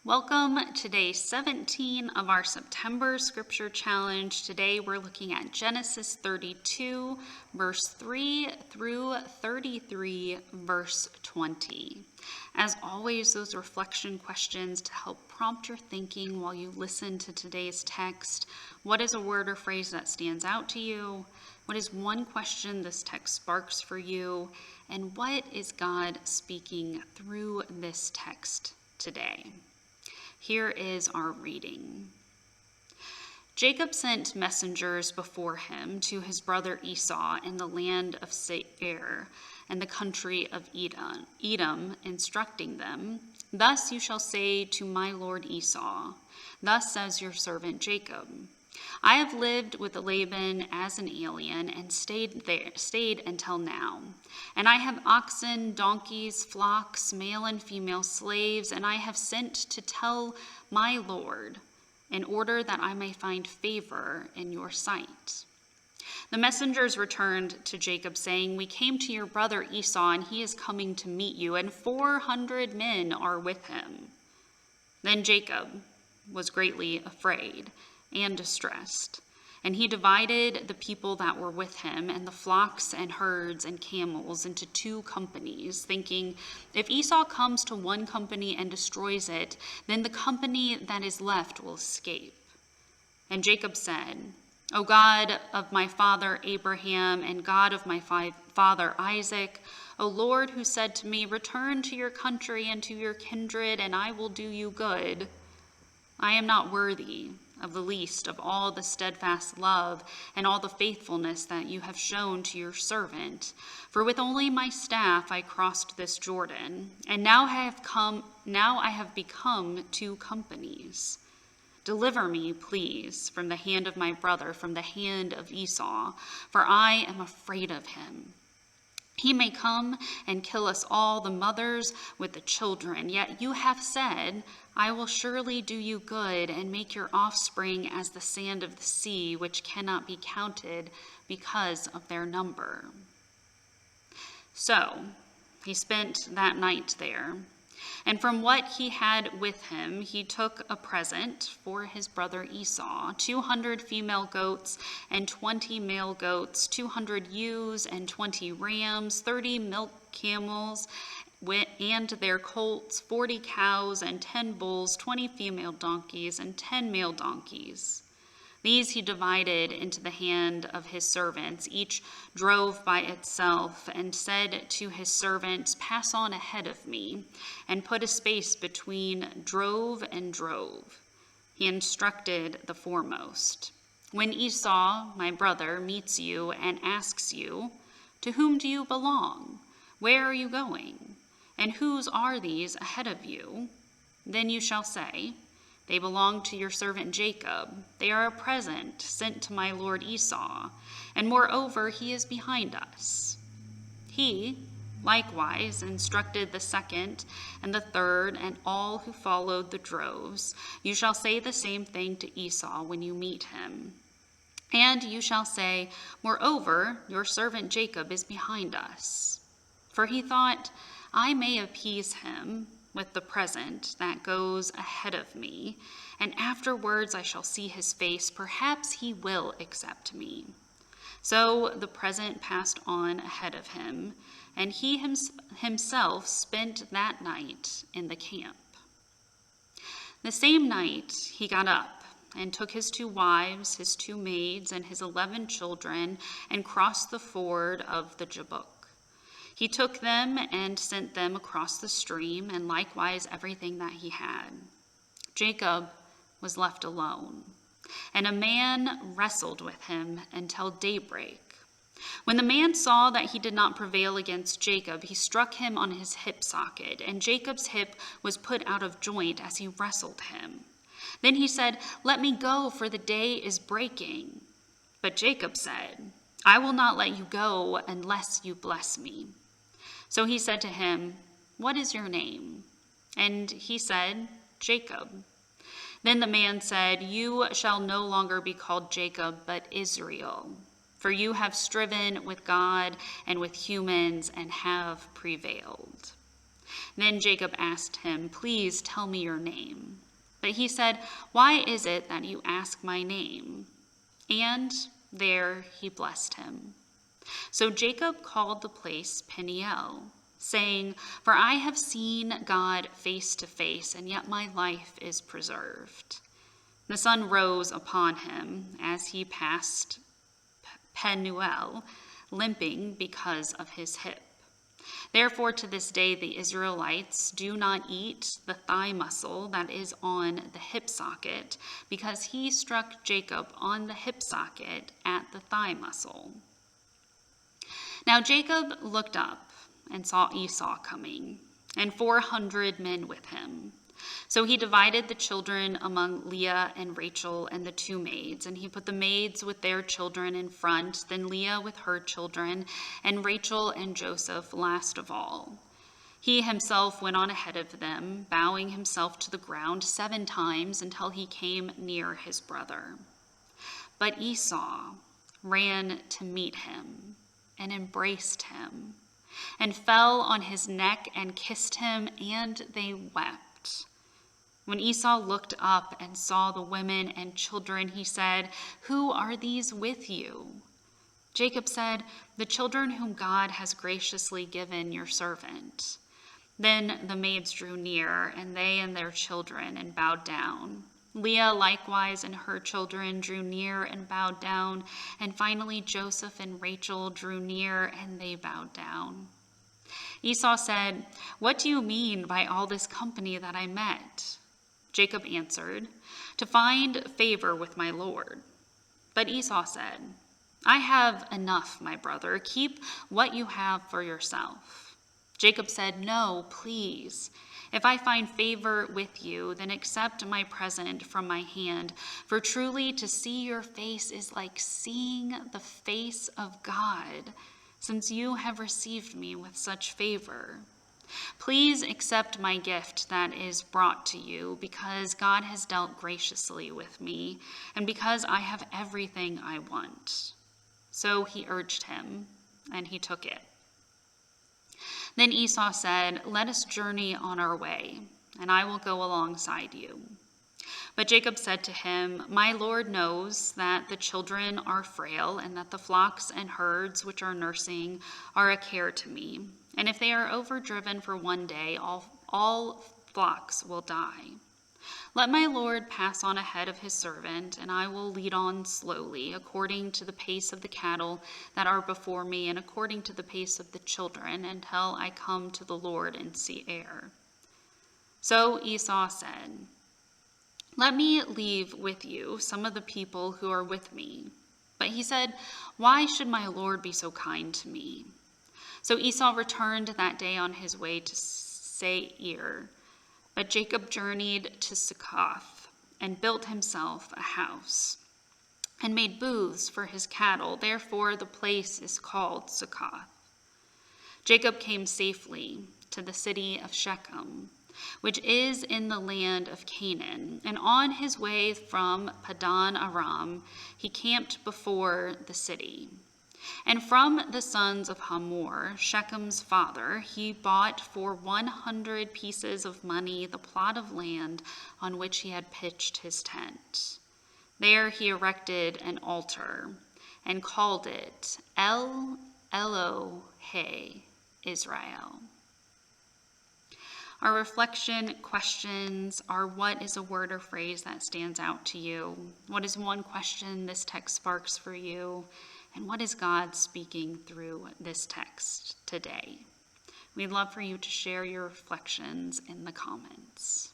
Welcome to day 17 of our September Scripture Challenge. Today we're looking at Genesis 32, verse 3 through 33, verse 20. As always, those reflection questions to help prompt your thinking while you listen to today's text. What is a word or phrase that stands out to you? What is one question this text sparks for you? And what is God speaking through this text today? Here is our reading. Jacob sent messengers before him to his brother Esau in the land of Seir and the country of Edom, instructing them, "Thus you shall say to my lord Esau, thus says your servant Jacob, I have lived with Laban as an alien and stayed until now. And I have oxen, donkeys, flocks, male and female slaves, and I have sent to tell my lord, in order that I may find favor in your sight." The messengers returned to Jacob, saying, "We came to your brother Esau, and he is coming to meet you, and 400 men are with him." Then Jacob was greatly afraid and distressed, and he divided the people that were with him and the flocks and herds and camels into two companies, thinking, "If Esau comes to one company and destroys it, then the company that is left will escape." And Jacob said, "O God of my father Abraham and God of my father Isaac, O Lord, who said to me, 'Return to your country and to your kindred, and I will do you good,' I am not worthy of the least of all the steadfast love and all the faithfulness that you have shown to your servant. For with only my staff I crossed this Jordan, and now I have become two companies. Deliver me, please, from the hand of my brother, from the hand of Esau, for I am afraid of him. He may come and kill us all, the mothers with the children. Yet you have said, I will surely do you good and make your offspring as the sand of the sea, which cannot be counted because of their number." So he spent that night there. And from what he had with him, he took a present for his brother Esau, 200 female goats and 20 male goats, 200 ewes and 20 rams, 30 milk camels and their colts, 40 cows and 10 bulls, 20 female donkeys and 10 male donkeys. These he divided into the hand of his servants. Each drove by itself, and said to his servants, "Pass on ahead of me," and put a space between drove and drove. He instructed the foremost, "When Esau, my brother, meets you and asks you, 'To whom do you belong? Where are you going? And whose are these ahead of you?' Then you shall say, 'They belong to your servant Jacob. They are a present sent to my lord Esau, and moreover, he is behind us.'" He likewise instructed the second and the third and all who followed the droves. "You shall say the same thing to Esau when you meet him. And you shall say, 'Moreover, your servant Jacob is behind us.' For he thought, I may appease him with the present that goes ahead of me, and afterwards I shall see his face. Perhaps he will accept me." So the present passed on ahead of him, and he himself spent that night in the camp. The same night he got up and took his 2 wives, his 2 maids, and his 11 children, and crossed the ford of the Jabbok. He took them and sent them across the stream, and likewise everything that he had. Jacob was left alone, and a man wrestled with him until daybreak. When the man saw that he did not prevail against Jacob, he struck him on his hip socket, and Jacob's hip was put out of joint as he wrestled him. Then he said, "Let me go, for the day is breaking." But Jacob said, "I will not let you go unless you bless me." So he said to him, "What is your name?" And he said, "Jacob." Then the man said, "You shall no longer be called Jacob, but Israel, for you have striven with God and with humans and have prevailed." Then Jacob asked him, "Please tell me your name." But he said, "Why is it that you ask my name?" And there he blessed him. So Jacob called the place Peniel, saying, "For I have seen God face to face, and yet my life is preserved." The sun rose upon him as he passed Penuel, limping because of his hip. Therefore, to this day, the Israelites do not eat the thigh muscle that is on the hip socket, because he struck Jacob on the hip socket at the thigh muscle. Now Jacob looked up and saw Esau coming, and 400 men with him. So he divided the children among Leah and Rachel and the two maids, and he put the maids with their children in front, then Leah with her children, and Rachel and Joseph last of all. He himself went on ahead of them, bowing himself to the ground 7 times until he came near his brother. But Esau ran to meet him and embraced him, and fell on his neck and kissed him, and they wept. When Esau looked up and saw the women and children, he said, "Who are these with you?" Jacob said, "The children whom God has graciously given your servant." Then the maids drew near, and they and their children, and bowed down. Leah likewise and her children drew near and bowed down, and finally Joseph and Rachel drew near, and they bowed down. Esau said, "What do you mean by all this company that I met?" Jacob answered, "To find favor with my Lord." But Esau said, "I have enough, my brother. Keep what you have for yourself." Jacob said, "No, please. If I find favor with you, then accept my present from my hand. For truly to see your face is like seeing the face of God, since you have received me with such favor. Please accept my gift that is brought to you, because God has dealt graciously with me, and because I have everything I want." So he urged him, and he took it. Then Esau said, "Let us journey on our way, and I will go alongside you." But Jacob said to him, "My Lord knows that the children are frail, and that the flocks and herds which are nursing are a care to me. And if they are overdriven for one day, all flocks will die. Let my Lord pass on ahead of his servant, and I will lead on slowly, according to the pace of the cattle that are before me, and according to the pace of the children, until I come to the Lord and see air." So Esau said, "Let me leave with you some of the people who are with me." But he said, "Why should my Lord be so kind to me?" So Esau returned that day on his way to Seir. But Jacob journeyed to Succoth and built himself a house and made booths for his cattle. Therefore the place is called Succoth. Jacob came safely to the city of Shechem, which is in the land of Canaan. And on his way from Padan Aram, he camped before the city. And from the sons of Hamor, Shechem's father, he bought for 100 pieces of money the plot of land on which he had pitched his tent. There he erected an altar and called it El Elohe Israel. Our reflection questions are: what is a word or phrase that stands out to you? What is one question this text sparks for you? And what is God speaking through this text today? We'd love for you to share your reflections in the comments.